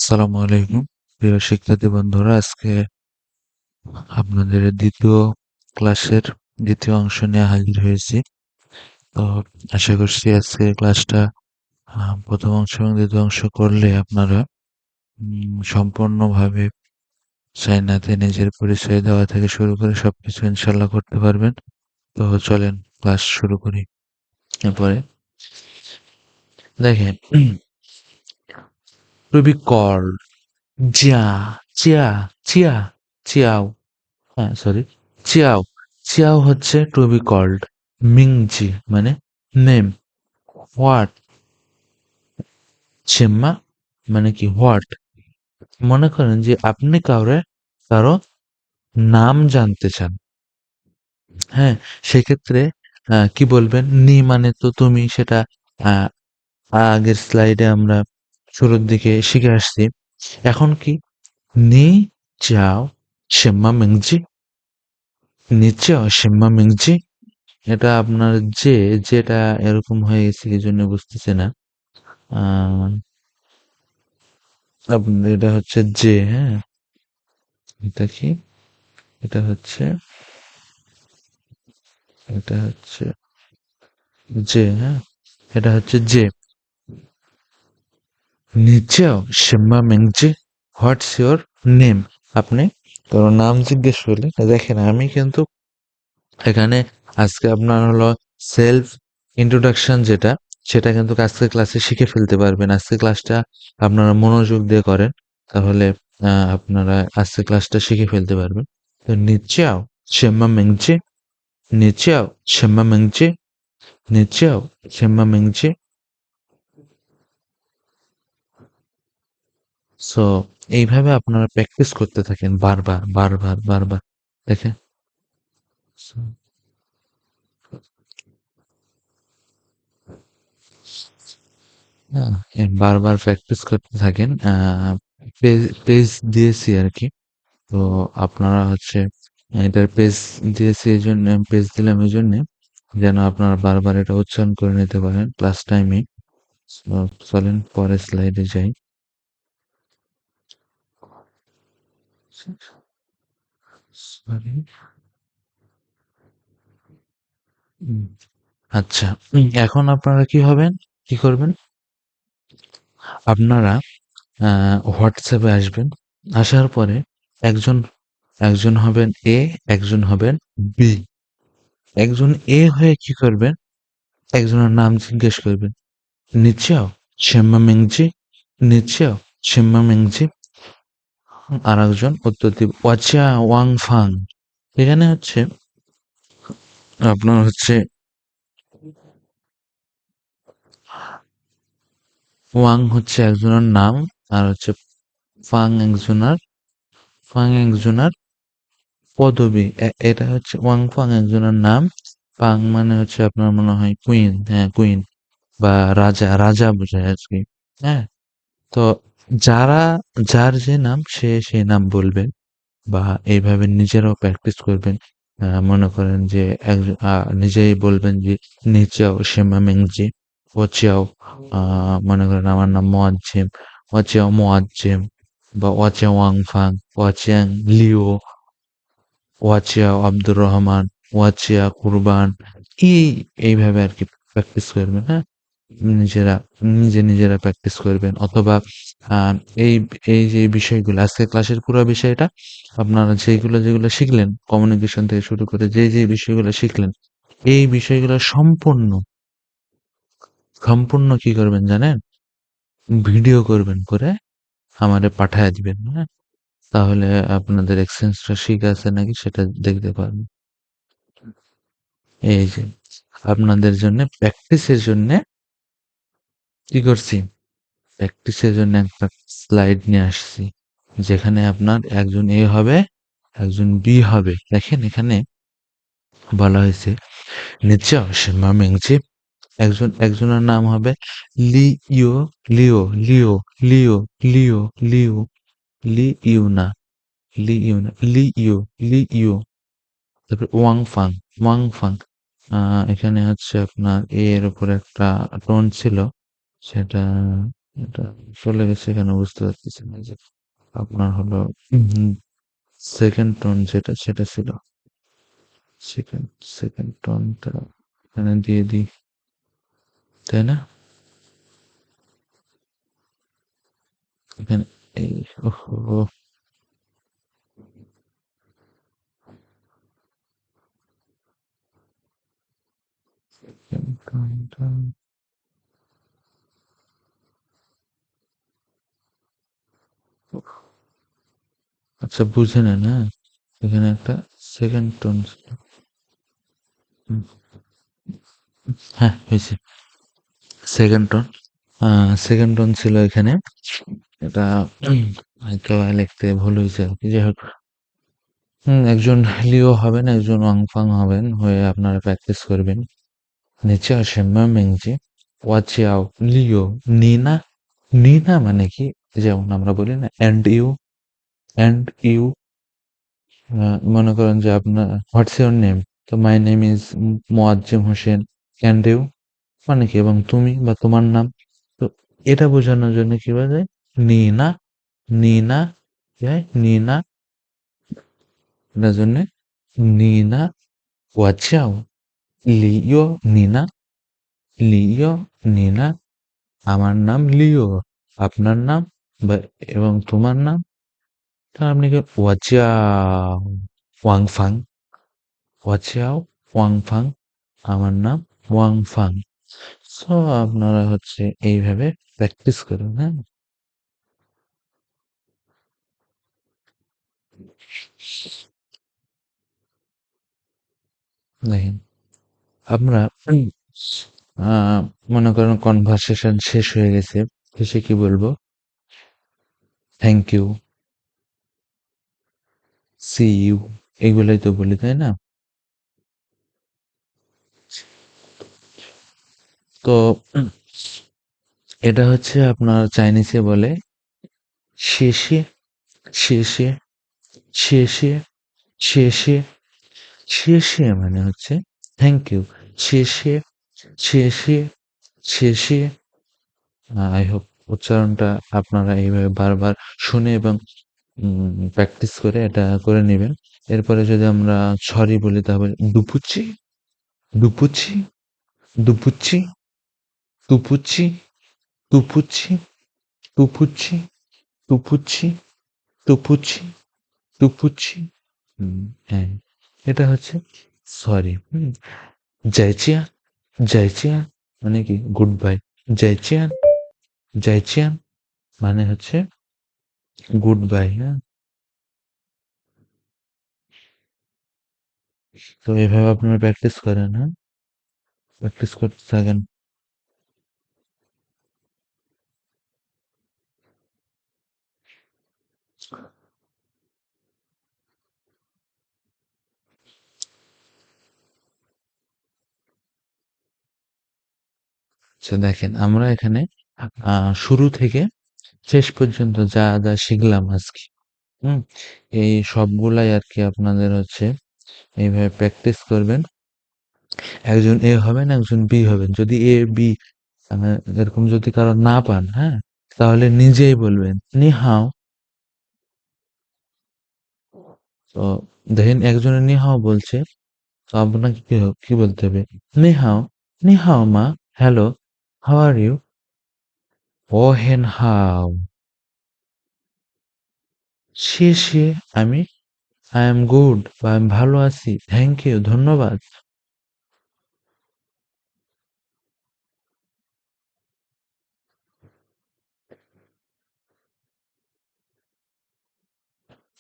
আসসালামু আলাইকুম প্রিয় শিক্ষার্থী বন্ধুরা, আজকে আপনাদের দ্বিতীয় ক্লাসের দ্বিতীয় অংশ নিয়ে হাজির হয়েছি। তো আশা করছি আজকে ক্লাসটা প্রথম অংশ এবং দ্বিতীয় অংশ করলে আপনারা সম্পূর্ণভাবে চায়নাতে নিজের পরিচয় দেওয়া থেকে শুরু করে সবকিছু ইনশাল্লাহ করতে পারবেন। তো চলেন ক্লাস শুরু করি। এরপরে দেখেন, টু বি কল্ড, জিয়া, চিয়া, চিয়া, চিয়াও, হ্যাঁ সরি, চিয়াও। চিয়াও হচ্ছে টু বি কল্ড। মিংজি মানে নেম। হোয়াট, চেম্মা মানে কি হোয়াট। মনে করেন যে আপনি কারো নাম জানতে চান, হ্যাঁ, সেক্ষেত্রে কি বলবেন? নি মানে তো তুমি, সেটা আহ, আগের স্লাইডে আমরা শুরুর দিকে শিখে আসছি। এখন কি? নি চাও সেম্মা মিংজি, নিচেও সেম্মা মিংজি। এটা আপনার যেটা এরকম হয়ে গেছে এই জন্য বুঝতেছে না। আহ আপনার এটা হচ্ছে হ্যাঁ, এটা কি? এটা হচ্ছে এটা হচ্ছে হ্যাঁ, এটা হচ্ছে নিচেও শিম্মা মিংজি, হোয়াটস ইওর নেম। আপনি কারো নাম জিজ্ঞেস করলে, দেখেন আমি কিন্তু এখানে আজকে আপনার হলো সেলফ ইন্ট্রোডাকশন যেটা, সেটা কিন্তু আজকে ক্লাসে শিখে ফেলতে পারবেন। আজকে ক্লাসটা আপনারা মনোযোগ দিয়ে করেন, তাহলে আপনারা আজকে ক্লাসটা শিখে ফেলতে পারবেন। তো নিচেও শিম্মা মিংজি, নিচেও শিম্মা মিংজি, নিচেও শিম্মা মিংজি। সো এইভাবে আপনারা প্র্যাকটিস করতে থাকেন বারবার বারবার বারবার। দেখেন, So, হ্যাঁ, বারবার প্র্যাকটিস করতে থাকেন। পেজ দিয়েছি আর কি। তো আপনারা হচ্ছে এটার পেজ দিয়েছি এই জন্য, পেজ দিলাম এই জন্য যেন আপনারা বারবার এটা উচ্চারণ করে নিতে পারেন ক্লাস টাইমে। চলেন পরের স্লাইডে যাই। Sorry. আচ্ছা, এখন আপনারা কি করবেন? আপনারা হোয়াটসঅ্যাপে আসবেন। আসার পরে একজন একজন হবেন এ, একজন হবেন বি। একজন এ হয়ে কি করবেন? একজনের নাম জিজ্ঞেস করবেন, নিচেও শিম্মা মিংজি, নিচেও শিম্মা মিংজি। আর একজন উত্তর দিবে ওয়াচিয়া ওয়াং ফাং। এখানে হচ্ছে আপনার হচ্ছে ওয়াং হচ্ছে একজনের নাম, আর হচ্ছে ফাং একজনের ফাং একজনের পদবী। এটা হচ্ছে ওয়াং ফাং একজনের নাম। ফাং মানে হচ্ছে আপনার মনে হয় কুইন, হ্যাঁ কুইন বা রাজা, রাজা বোঝায় আর কি। হ্যাঁ, তো যারা যার যে নাম সে সেই নাম বলবেন, বা এইভাবে নিজেরাও প্র্যাকটিস করবেন। মনে করেন যে একজন নিজেই বলবেন যে নিচেও সেমা মেংজি, ওচিয়াও মনে করেন আমার নাম মোয়াজ্জেম, ওচিয়াও মোয়াজ্জেম, বা ওয়াচিয়াও ওয়াংফাং, ওয়াচিয়াং লিও, ওয়াচিয়া আব্দুর রহমান, ওয়াচিয়া কুরবান। এই এইভাবে আর কি প্র্যাকটিস করবেন, হ্যাঁ, নিজেরা নিজেরা প্র্যাকটিস করবেন। অথবা আহ, এই এই যে বিষয়গুলো আজকে ক্লাসের পুরো বিষয়টা আপনারা যেগুলো শিখলেন, কমিউনিকেশন থেকে শুরু করে যে বিষয়গুলো শিখলেন, এই বিষয়গুলো সম্পূর্ণ সম্পূর্ণ কি করবেন জানেন? ভিডিও করবেন, করে আমারে পাঠায় দিবেন, হ্যাঁ, তাহলে আপনাদের এক্সচেঞ্জটা ঠিক আছে নাকি সেটা দেখতে পারবেন। এই যে আপনাদের জন্য প্র্যাকটিসের জন্য কি করছি, প্র্যাকটিসের জন্য একটা স্লাইড নিয়ে আসছি, যেখানে আপনার একজন এ হবে, একজন বি হবে। দেখেন এখানে বলা হয়েছে নিচে শিমা মেংজি, একজনের নাম হবে লি you, Leo, Leo, Leo, Leo, Leo, Li you না, লি ইউ না, লি ইউ, লি ইউ। তারপরে ওয়াং ফাং, ওয়াং ফাং। এখানে হচ্ছে আপনার এর উপরে একটা টোন ছিল, সেটা এটা চলে গেছে কেন বুঝতে পারতেছি না যে আপনার হলো সেকেন্ড টোন যেটা সেটা ছিল সেকেন্ড সেকেন্ড টোনটা এখানে দিয়ে দিই, তাই না? এখানে এই ওহো second টোনটা আচ্ছা বুঝে নেন, হ্যাঁ? এখানে একটা সেকেন্ড টোন ছিল। হুম, হ্যাঁ হয়েছে। সেকেন্ড টোন সেকেন্ড টোন ছিল এখানে। এটা হয়তো লিখতে ভুল হয়েছে আর কি। যাই হোক, একজন লিও হবেন, একজন ওয়াংফাং হবেন, হয়ে আপনারা প্র্যাকটিস করবেন। 你叫什么名字? 我叫লিও। নিনা, নিনা মানে কি? যেমন আমরা বলি না and you, and you, মনে করেন যে আপনার হোয়াটস ইউর নেম, তো মাই name is Moazzem Hossain, and you মানে কি? এবং তুমি বা তোমার নাম। তো এটা বোঝানোর জন্য কি বলা যায়? নিনা, নিনা, কি হয়? নিনা, এটার জন্য নিনা, 我叫লিও নিনা, লিও নিনা, আমার নাম লিও, আপনার নাম বা এবং তোমার নাম, তাহলে আপনি কি 我叫ওয়াংফাং, 我叫ওয়াংফাং, আমার নাম ওয়াংফাং। সো আপনারা হচ্ছে এইভাবে প্র্যাকটিস করুন, হ্যাঁ? দেখেন, আমরা মনে করেন কনভারসেশন শেষ হয়ে গেছে, শেষে কি বলবো? থ্যাংক ইউ, সি ইউ, এগুলোই তো বলি, তাই না? তো এটা হচ্ছে আপনার চাইনিজে বলে শেষে, শেষে, শেষে, শেষে, শেষে মানে হচ্ছে থ্যাংক ইউ। শেষে, শেষে, শেষে, আই হোপ উচ্চারণটা আপনারা এইভাবে বারবার শুনে এবং প্র্যাকটিস করে এটা করে নেবেন। এরপরে যদি আমরা সরি বলি তাহলে দুপুচি, দুপুচি, দুপুচি, তুপুচি, তুপুচি, তুপুচি, তুপুচি, তুপুচি, তুপুচি। হ্যাঁ, এটা হচ্ছে সরি। জয়চিয়ান, জয়চিয়ান মানে কি? Good bye. জয়চিয়ান, জয়চিয়ান মানে হচ্ছে গুড বাই, হ্যাঁ? তো এভাবে আপনারা প্র্যাকটিস করেন, হ্যাঁ? প্র্যাকটিস করতে থাকেন। আচ্ছা দেখেন, আমরা এখানে শুরু থেকে শেষ পর্যন্ত যা যা শিখলাম আজকে, হুম, এই সবগুলাই আর কি আপনাদের হচ্ছে এইভাবে প্র্যাকটিস করবেন। একজন এ হবেন, একজন বি হবেন। যদি এ বি এরকম যদি কারো না পান, হ্যাঁ, তাহলে নিজেই বলবেন নি হাও। তো দেখেন একজনের নি হাও বলছে, তো আপনাকে কি বলতে হবে? নি হাও, নি হাও মা, হ্যালো, হাউ আর ইউ? ও হেন হাও, সে আমি আই এম গুড বা আমি ভালো আছি, থ্যাংক ইউ, ধন্যবাদ।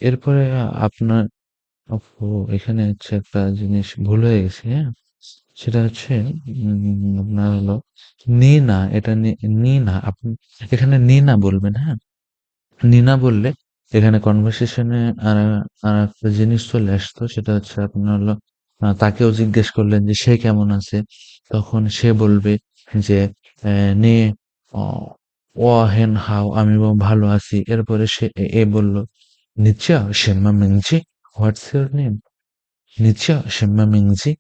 এরপরে আপনার ওহো! এখানে হচ্ছে একটা জিনিস ভুল হয়ে গেছে, হ্যাঁ? সেটা হচ্ছে আপনার হলো নি না, এটা নি না। আপনি এখানে নি না বলবেন, হ্যাঁ? নি না বললে এখানে কনভারসেশনে আর আরেকটা জিনিস চলে আসতো। সেটা হচ্ছে আপনার হলো তাকেও জিজ্ঞেস করলেন যে সে কেমন আছে? তখন সে বলবে যে নে অ ওয়া হেন হাও, আমি ভালো আছি। এরপরে এ বলল, "নিচ্চা সেম্মা মিনচি, হোয়াটস ইউর নেম?" নিচা সেম্মা মিংজি,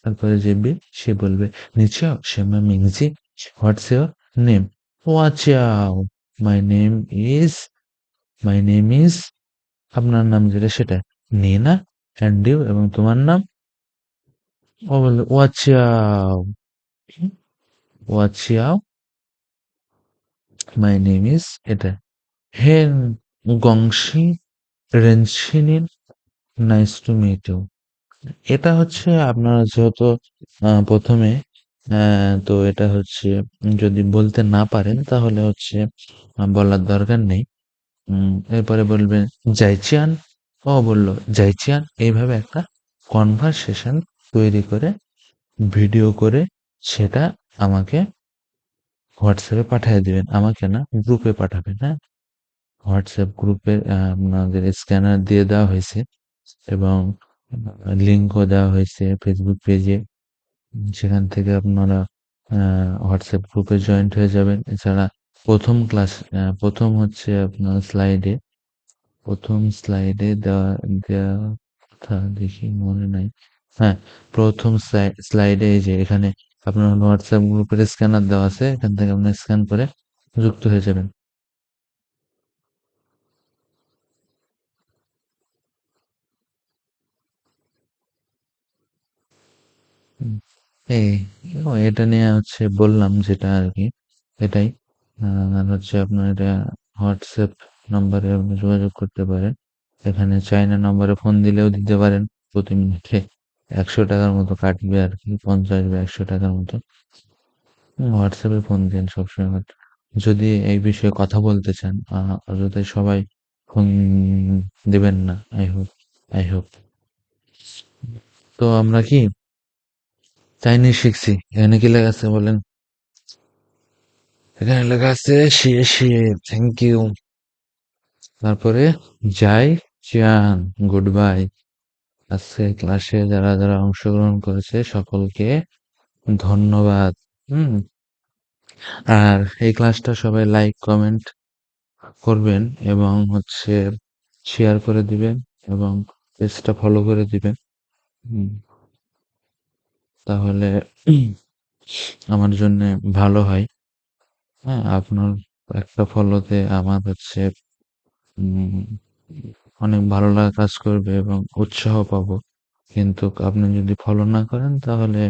তারপরে যে বে সে বলবে নিচা সেম্মা মিংজি, হোয়াটস ইওর নেম? ওয়াচাও। My name is my name is আপনার নাম যেটা সেটা নিয়ে না অ্যান্ড ইউ এবং তোমার নাম ও বললো ওয়াচিয়াও ওয়াচিয়াও মাই নেম ইজ এটা হেন গংশি রেনশিনিন নাইস টু মিট ইউ এটা হচ্ছে আপনারা যেহেতু প্রথমে তো এটা হচ্ছে যদি বলতে না পারেন তাহলে হচ্ছে বলার দরকার নেই এরপরে বলবেন জাইচিয়ান ও বললো জাইচিয়ান এইভাবে একটা কনভারসেশন তৈরি করে ভিডিও করে সেটা আমাকে হোয়াটসঅ্যাপে পাঠিয়ে দিবেন আমাকে না গ্রুপে পাঠাবেন হ্যাঁ হোয়াটসঅ্যাপ গ্রুপে আপনাদের স্ক্যানার দিয়ে দেওয়া হয়েছে এবং লিঙ্কও দেওয়া হয়েছে ফেসবুক পেজে সেখান থেকে আপনারা হোয়াটসঅ্যাপ গ্রুপে জয়েন্ট হয়ে যাবেন এছাড়া প্রথম হচ্ছে আপনার প্রথম স্লাইডে দেওয়া দেওয়া কথা দেখি মনে নাই হ্যাঁ প্রথম স্লাইডে এই যে এখানে আপনার হোয়াটসঅ্যাপ গ্রুপের স্ক্যানার দেওয়া আছে এখান থেকে আপনি স্ক্যান করে যুক্ত হয়ে যাবেন হুম, এই এটা নিয়ে হচ্ছে বললাম যেটা আর কি এটাই আর হচ্ছে আপনার এটা হোয়াটসঅ্যাপ নাম্বারে আপনি যোগাযোগ করতে পারেন এখানে চাইনা নাম্বারে ফোন দিলেও দিতে পারেন প্রতি মিনিটে 100 টাকার মতো কাটবে আর কি 50 বা 100 টাকার মতো হোয়াটসঅ্যাপে ফোন দিন সবসময় যদি এই বিষয়ে কথা বলতে চান যদি সবাই ফোন দিবেন না আই হোপ তো আমরা কি চাইনিজ শিখছি এখানে কি লেখা আছে বলেন এখানে লেখা আছে শিয়ে শিয়ে থ্যাংক ইউ তারপরে যাই চিয়ান গুড বাই আজকে ক্লাসে যারা যারা অংশগ্রহণ করেছে সকলকে ধন্যবাদ হুম আর এই ক্লাসটা সবাই লাইক কমেন্ট করবেন এবং হচ্ছে শেয়ার করে দিবেন এবং পেজটা ফলো করে দিবেন হুম, তাহলে আমার জন্য ভালো হয় হ্যাঁ আপনার একটা ফলোতে আমার হচ্ছে উম, অনেক ভালো লাগা কাজ করবে এবং উৎসাহ পাবো কিন্তু আপনি যদি ফলো না করেন তাহলে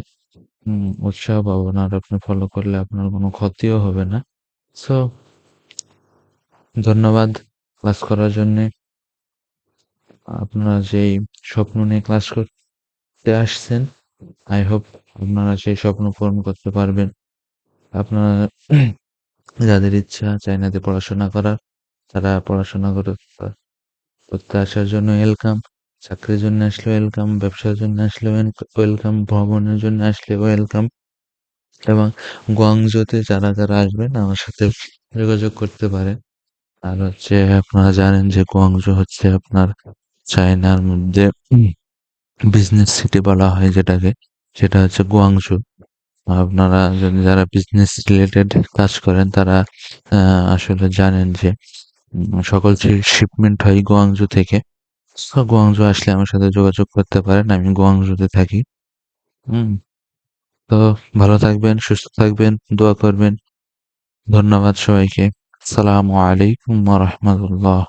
উৎসাহ পাবো না আর আপনি ফলো করলে আপনার কোনো ক্ষতিও হবে না সো ধন্যবাদ ক্লাস করার জন্য আপনারা যেই স্বপ্ন নিয়ে ক্লাস করতে আসছেন আই হোপ আপনারা সেই স্বপ্ন পূরণ করতে পারবেন আপনারা যাদের ইচ্ছা চাইনাতে পড়াশোনা করার তারা পড়াশোনা করতে আসার জন্য ওয়েলকাম চাকরির জন্য আসলে ওয়েলকাম ব্যবসার জন্য আসলে ওয়েলকাম ভ্রমণের জন্য আসলে ওয়েলকাম এবং গুয়াংজোতে যারা যারা আসবেন আমার সাথে যোগাযোগ করতে পারেন আর হচ্ছে আপনারা জানেন যে গুয়াংজো হচ্ছে আপনার চায়নার মধ্যে বিজনেস সিটি বলা হয় যেটাকে সেটা হচ্ছে গুয়াংজু আপনারা যদি যারা বিজনেস রিলেটেড কাজ করেন তারা আসলে জানেন যে সকল শিপমেন্ট হয় গুয়াংজু থেকে তো গুয়াংজু আসলে আমার সাথে যোগাযোগ করতে পারেন আমি গুয়াংজুতে থাকি হুম তো ভালো থাকবেন সুস্থ থাকবেন দোয়া করবেন ধন্যবাদ সবাইকে আসসালামু আলাইকুম ওয়া রাহমাতুল্লাহ